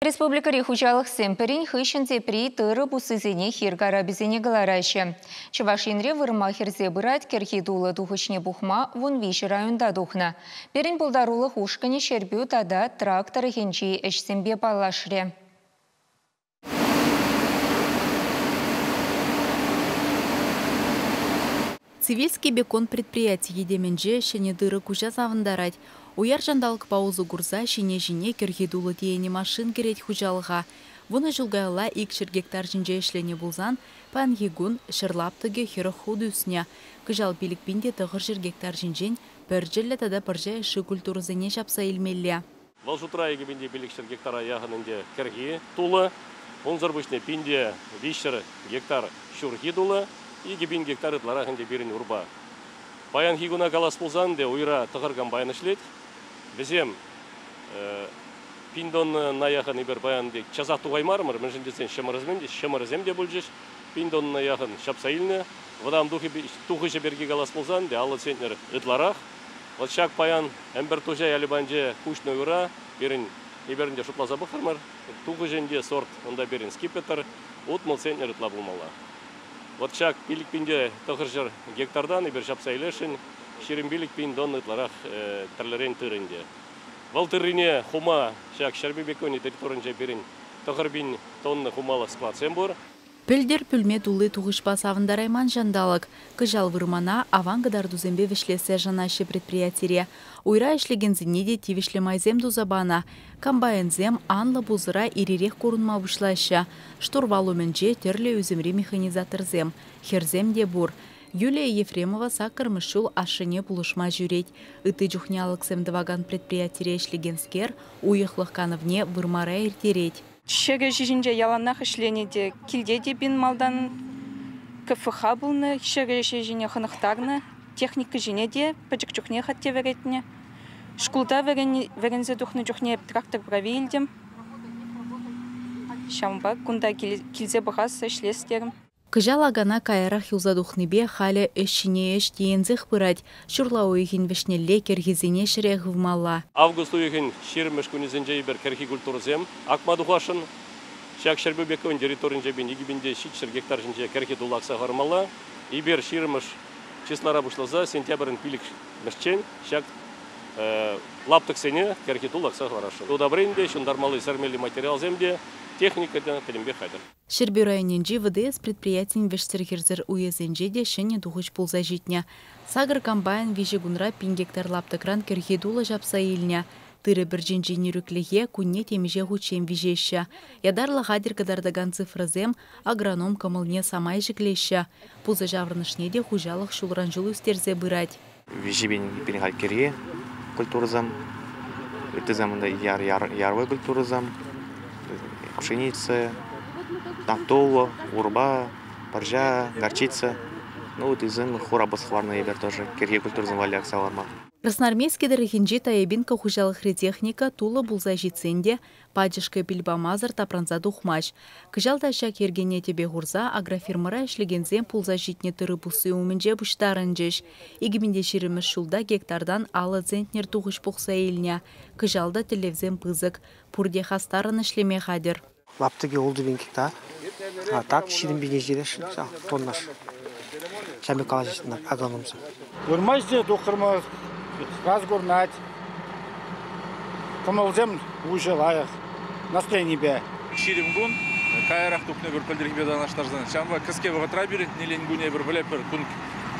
Республикари хучалық сэмперин хыщензе при тыры бусызене хиргара бізене галарайшы. Чавашинре вырма хирзе бырать керхидулы духышне бухма вон виші районда духна. Перін бұлдарулы хушкани шербю тада тракторы хенчи эшсембе балашре. Цивильский бекон предприятий едеменже шене дыры кужа завындарать. Уяр жандалық паузу гурза шене жіне керхидулы тиені машин керет хужалыға. Вуны жылгайла 2 гектар жинже ішлене булзан, пан егун шырлаптыге хері худы үсіне. Кыжал билік бінде тұғыр гектар жинжен бір жылі тада бірже шы культурызыне шапса илмелі. Вал жутра еге бінде билік гектара яғынынде керхи тулы, он зарбышне бінде 5 гектар шурхи дулы, и 1 гектар ытларахынде берін урба. Баян хигуна калас пулзан де уйра тұғырған баян ішлет. Бізем пиндон наяхын ибер баян де чаза туғаймармыр, мен жіндесен шымырызем де бұл жеш. Пиндон наяхын шапсайылны. Вадам тухышы берге калас пулзан де алы сентнер ытларах. Вот шак баян әмбір тұжай әлібанже кушны уйра, берін иберінде шутлаза бұқырмыр. Тухышынде сорт онда берін скипетр, утмыл сентнер ытла бұлмала. Вот шак билік пинде тұғыр гектардан ибер шапсайлешін, шерім билік пин дон ытларақ тірлерен тырынде. Вал тырыне хума шак шарби бекони территоринже берін тұғыр бин тонны хумалы складсен бұр. Пөлдер пүлме дулы туғышпа савындарайман жандалық. Кыжал вырмана аван гыдар дузембе вишлесе жанашы предприятире. Уйра ишлегензіне де тивишлемайзем дузабана. Комбайнзем анлы бузыра иререк корунма вышлайшы. Штурвалу менже терле өзімре механизаторзем. Херзем де бур. Юлия Ефремова сакырмышул ашыне булышма жүрет. Ыты жухнялық семдваган предприятире ишлегенскер уйықлық канывне вырмара ертерет. Шеге жинже яланнах ішленеде килде дебин малдан КФХ бұлны, шеге жине хынықтарны, техника жинеде пачык чухне хатте веретіне. Шкулда верензе духны чухне трактор правильдем. Шамба кунда килзе бұғас ішлестерім. Кыжал агана кайрах юзадухныбе халі өшіне өш дейінзіх бұрад, шурла ойығын вішнелле кергізіне шіреғ вмалла. Август ойығын шеріміш күнізінже ебір керхи культурызем, акмадухашын, шак шербі бекон территоринже бен егібінде 6 гектар жінже керхи дулақса ғармалла, ебір шеріміш числара бұшлаза сентябрын пилік мішчен, шак лаптық сене керхи дулақса ғарашы. Удабренде, шындармалы сәрмелі материал земде, техникадан тілімбе қайдыр. Шерби районенжи ВДС предприятиен вешсергерзер уезенже де шене духыш пулза житня. Сагыр комбайн вежегунра 5 гектар лаптыкран керхедула жапса елня. Тыры бір жинженерюклеге күнне темеже ғучем вежеща. Ядарлы ғадир кадардаган цифрызем агроном камылне самай жіклеща. Пулза жаврынышне де хужалық шулран жылу үстерзе бырать. Вежебен пенехал керге культурызам. Үтізамында ярвай культурызам. Пшеница, тантола, урба, паржа, горчица. Ну вот из них хурабас хварный ебер тоже. Керге культурзам вали аксаларма. Красноармейский дорогинжи таябинка хужалых ретехника тула булза житсенде, паджишка бильбамазар тапранза духмаш. Кыжал таща кергене тебе гурза агрофирмара ишлегензем пулза житне тыры бусы умынже буштарынжеш. Игибинде шириміш шулда гектардан алы центнер туғыш пухса елня. Кыжалда телевзем пызык, пурде хастарын ишлеме хадер. Лаптыге олды бен гектар. А так ширим бене жереш, тоннаш. Шамик алажесінар агрономзым. Вырмазде духырмыз. Разгорнать, помолзем уже лаях, настроение бе. Ширимгун, кайрах тупне бір пілдірік бедан аштарзан. Шамба кіске вғытра бір, неленгуне бір білепір, күн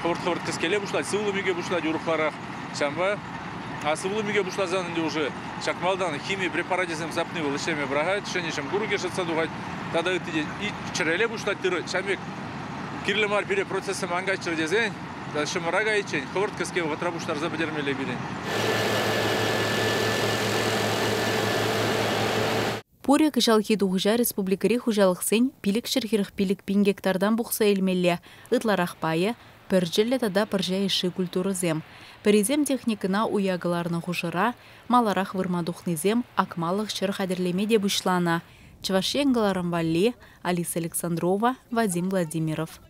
қывырт-қывырт кіскеле бұшлады, сывылы меге бұшлады урықларақ. Шамба, а сывылы меге бұшладзан үнде уже шакмалдан химия препаратизм запны был, ішеме брагать, шенешем гуруге шатса дугать, тада үтіде и чыреле бұшлады дыры. Шамбек кирлемар біре процессым ангачыр дезен, шымырага ечен, қывырт кіске вғытра бұштарза бідермеле бірен. Пуре кыжалхи дуғыжа республикари хужалық сен пилік шырхирық пилік 1000 гектардан бұқса елмелі. Ытларақ байы, бір жылі тада біржа еші культурызем. Перезем техникына уягыларны хужыра, маларақ вырмадухнызем акмалық шырх адерлеме де бұшлана. Чавашенгыларым Валли, Алиса Александрова, Вадим Владимиров.